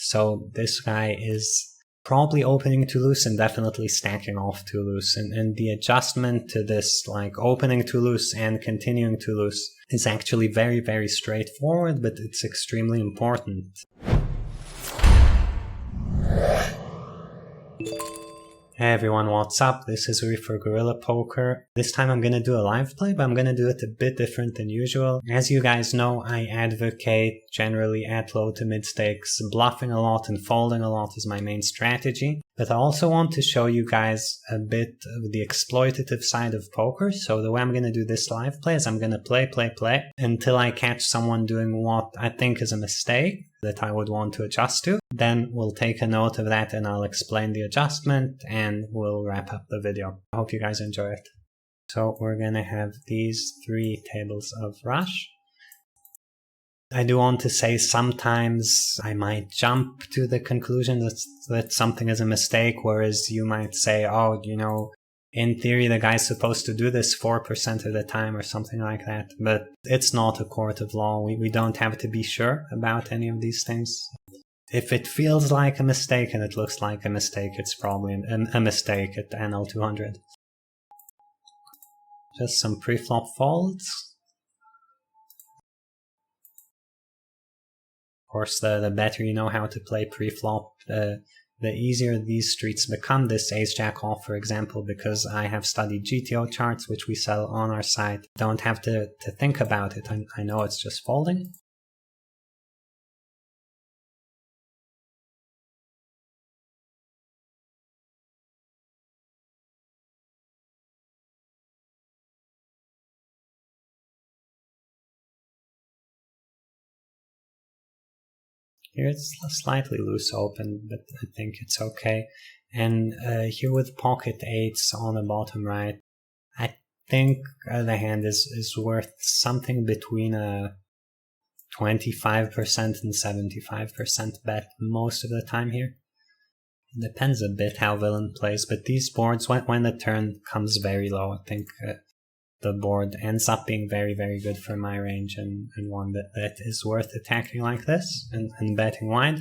So this guy is probably opening too loose and definitely stacking off too loose. And the adjustment to this, like opening too loose and continuing too loose, is actually very, very straightforward, but it's extremely important. Hey everyone, what's up? This is Uri for Guerrilla Poker. This time I'm gonna do a live play, but I'm gonna do it a bit different than usual. As you guys know, I advocate generally at low to mid stakes. Bluffing a lot and folding a lot is my main strategy. But I also want to show you guys a bit of the exploitative side of poker. So the way I'm gonna do this live play is I'm gonna play until I catch someone doing what I think is a mistake that I would want to adjust to. Then we'll take a note of that and I'll explain the adjustment and we'll wrap up the video. I hope you guys enjoy it. So we're gonna have these 3 tables of rush. I do want to say sometimes I might jump to the conclusion that something is a mistake, whereas you might say, oh, you know, in theory the guy's supposed to do this 4% of the time or something like that, but it's not a court of law. We don't have to be sure about any of these things. If it feels like a mistake and it looks like a mistake, it's probably a mistake at NL 200. Just some pre-flop folds. Of course, the better you know how to play pre-flop, the easier these streets become. This ace-jack off, for example, because I have studied GTO charts, which we sell on our site. Don't have to think about it. I know it's just folding. Here it's a slightly loose open, but I think it's okay. And here with pocket 8s on the bottom right, I think the hand is worth something between a 25% and 75% bet most of the time here. It depends a bit how villain plays, but these boards, when the turn comes very low, I think the board ends up being very, very good for my range and one that is worth attacking like this and betting wide.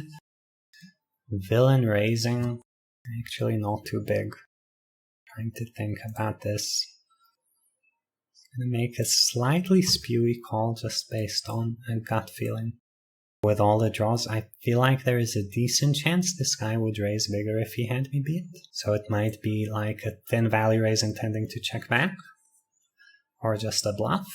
Villain raising, actually not too big. Trying to think about this. I'm gonna make a slightly spewy call just based on a gut feeling. With all the draws, I feel like there is a decent chance this guy would raise bigger if he had me beat. So it might be like a thin value raise intending to check back, or just a bluff.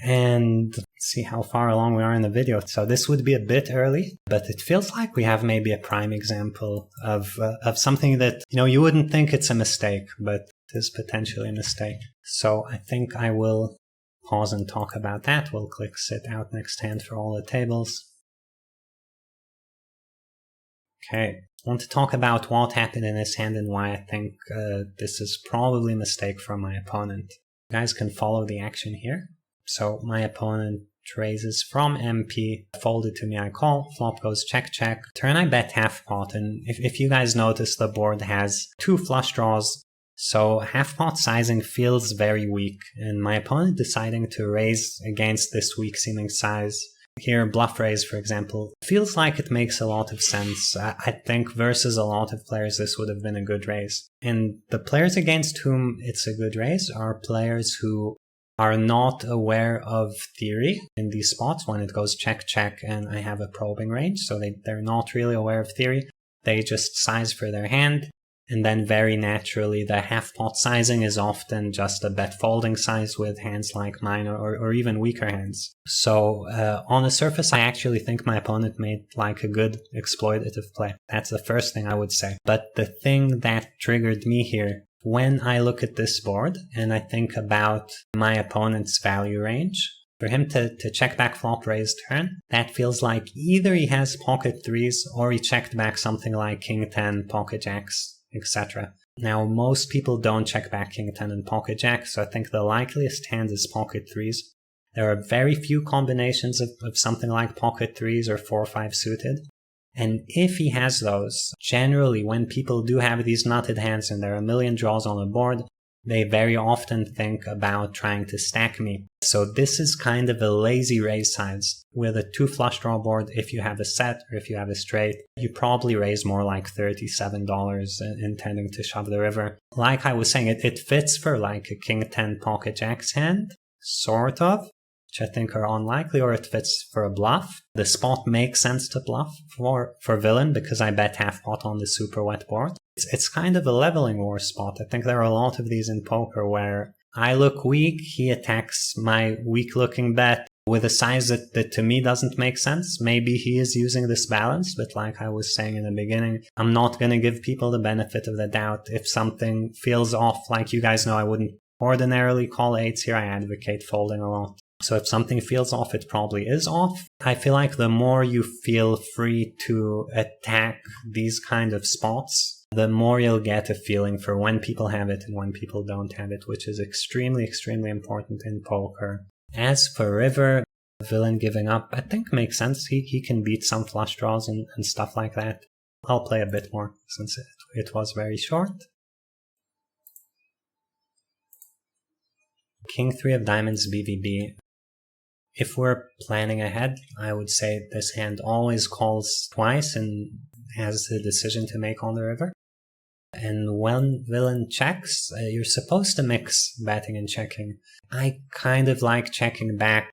And let's see how far along we are in the video. So this would be a bit early, but it feels like we have maybe a prime example of something that, you know, you wouldn't think it's a mistake, but it is potentially a mistake. So I think I will pause and talk about that. We'll click sit out next hand for all the tables. Okay, I want to talk about what happened in this hand and why I think this is probably a mistake from my opponent. You guys can follow the action here. So my opponent raises from MP, folded to me, I call, flop goes check check. Turn I bet half pot, and if you guys notice, the board has 2 flush draws, so half pot sizing feels very weak, and my opponent deciding to raise against this weak seeming size. Here, bluff raise, for example, feels like it makes a lot of sense. I think versus a lot of players, this would have been a good raise. And the players against whom it's a good raise are players who are not aware of theory in these spots when it goes check check and I have a probing range. So they're not really aware of theory. They just size for their hand. And then very naturally, the half pot sizing is often just a bet folding size with hands like mine or even weaker hands. So on the surface, I actually think my opponent made like a good exploitative play. That's the first thing I would say. But the thing that triggered me here, when I look at this board and I think about my opponent's value range, for him to check back flop raise turn, that feels like either he has pocket 3s or he checked back something like king 10, pocket jacks, etc. Now, most people don't check back king 10 and pocket jack, so I think the likeliest hand is pocket 3s. There are very few combinations of something like pocket 3s or 4-5 suited. And if he has those, generally when people do have these nutted hands and there are a million draws on the board, they very often think about trying to stack me. So this is kind of a lazy raise size. With a 2 flush draw board, if you have a set or if you have a straight, you probably raise more like $37 intending to shove the river. Like I was saying, it fits for like a king 10 pocket jacks hand, sort of, which I think are unlikely, or it fits for a bluff. The spot makes sense to bluff for villain because I bet half pot on the super wet board. It's kind of a leveling war spot. I think there are a lot of these in poker where I look weak, he attacks my weak looking bet with a size that to me doesn't make sense. Maybe he is using this balance, but like I was saying in the beginning, I'm not going to give people the benefit of the doubt. If something feels off, like you guys know I wouldn't ordinarily call eights here, I advocate folding a lot. So if something feels off, it probably is off. I feel like the more you feel free to attack these kind of spots, the more you'll get a feeling for when people have it and when people don't have it, which is extremely, extremely important in poker. As for river, villain giving up, I think makes sense. He can beat some flush draws and stuff like that. I'll play a bit more since it was very short. King 3 of diamonds BVB. If we're planning ahead, I would say this hand always calls twice and has the decision to make on the river. And when villain checks, you're supposed to mix betting and checking. I kind of like checking back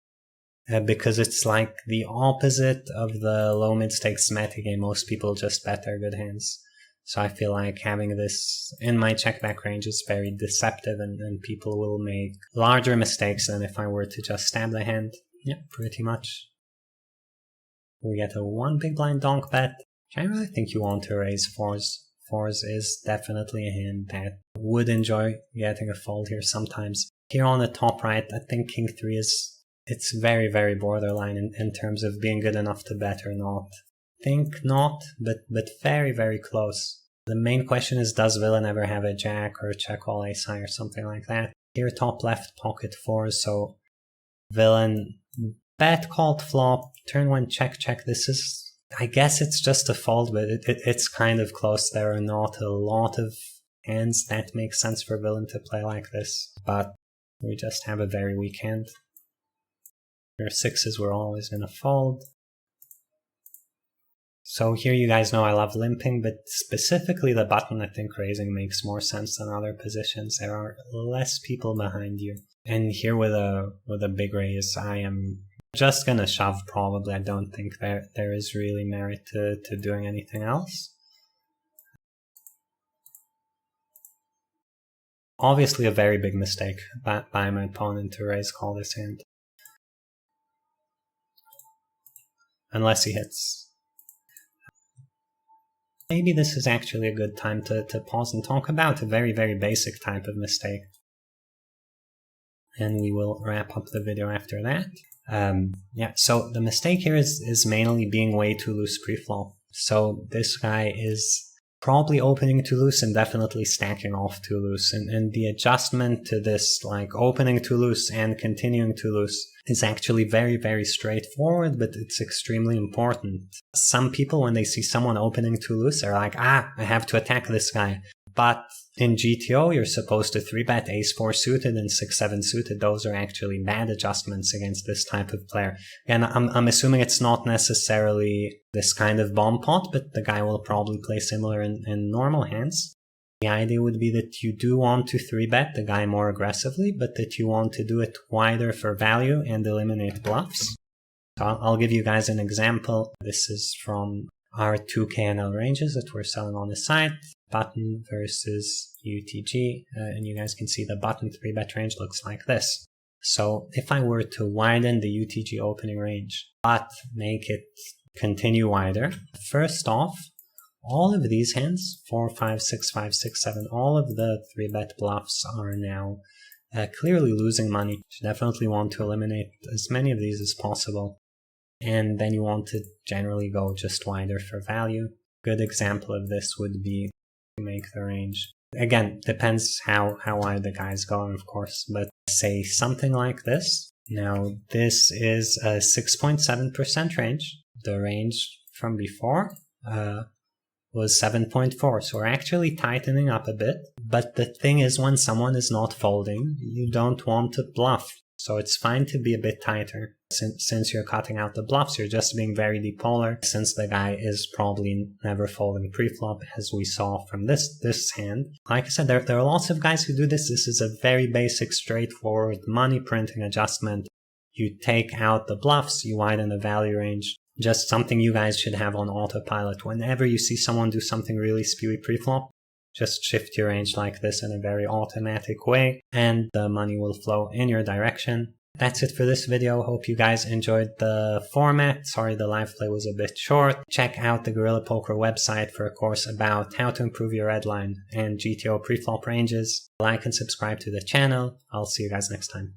because it's like the opposite of the low mid stakes metagame. Most people just bet their good hands. So I feel like having this in my check back range is very deceptive and people will make larger mistakes than if I were to just stab the hand. Yeah, pretty much. We get a 1 big blind donk bet. I really think you want to raise fours. Fours is definitely a hand that would enjoy getting a fold here sometimes. Here on the top right, I think King 3 it's very, very borderline in terms of being good enough to bet or not. Think not, but very, very close. The main question is, does villain ever have a jack or a check all ace high or something like that? Here top left pocket fours, so villain bet called flop, turn 1 check check. This is, I guess it's just a fold, but it's kind of close. There are not a lot of hands that make sense for villain to play like this, but we just have a very weak hand. Your sixes were always going to fold. So here you guys know I love limping, but specifically the button, I think raising makes more sense than other positions. There are less people behind you. And here with a big raise, I am just gonna shove probably. I don't think there is really merit to doing anything else. Obviously a very big mistake by my opponent to raise call this hand. Unless he hits. Maybe this is actually a good time to pause and talk about a very, very basic type of mistake. And we will wrap up the video after that. So the mistake here is mainly being way too loose pre-flop. So this guy is probably opening too loose and definitely stacking off too loose. And the adjustment to this, like opening too loose and continuing too loose, is actually very, very straightforward, but it's extremely important. Some people, when they see someone opening too loose, are like, I have to attack this guy. But in GTO, you're supposed to 3-bet ace-4 suited and 6-7 suited. Those are actually bad adjustments against this type of player. And I'm assuming it's not necessarily this kind of bomb pot, but the guy will probably play similar in normal hands. The idea would be that you do want to 3-bet the guy more aggressively, but that you want to do it wider for value and eliminate bluffs. So I'll give you guys an example. This is from our 2KNL ranges that we're selling on the site. Button versus UTG, and you guys can see the button 3-bet range looks like this. So if I were to widen the UTG opening range, but make it continue wider, first off, all of these hands, 4, 5, 6, 5, 6, 7, all of the 3-bet bluffs are now clearly losing money. You definitely want to eliminate as many of these as possible. And then you want to generally go just wider for value. Good example of this would be to make the range. Again, depends how wide the guy's going, of course, but say something like this. Now, this is a 6.7% range. The range from before was 7.4, so we're actually tightening up a bit, But the thing is, when someone is not folding, you don't want to bluff. So it's fine to be a bit tighter. Since you're cutting out the bluffs, you're just being very depolar, since the guy is probably never folding pre-flop, as we saw from this hand. Like I said, there are lots of guys who do this. This is a very basic, straightforward money printing adjustment. You take out the bluffs, you widen the value range. Just something you guys should have on autopilot. Whenever you see someone do something really spewy pre-flop, just shift your range like this in a very automatic way, and the money will flow in your direction. That's it for this video. Hope you guys enjoyed the format. Sorry the live play was a bit short. Check out the Guerrilla Poker website for a course about how to improve your red line and GTO pre-flop ranges. Like and subscribe to the channel. I'll see you guys next time.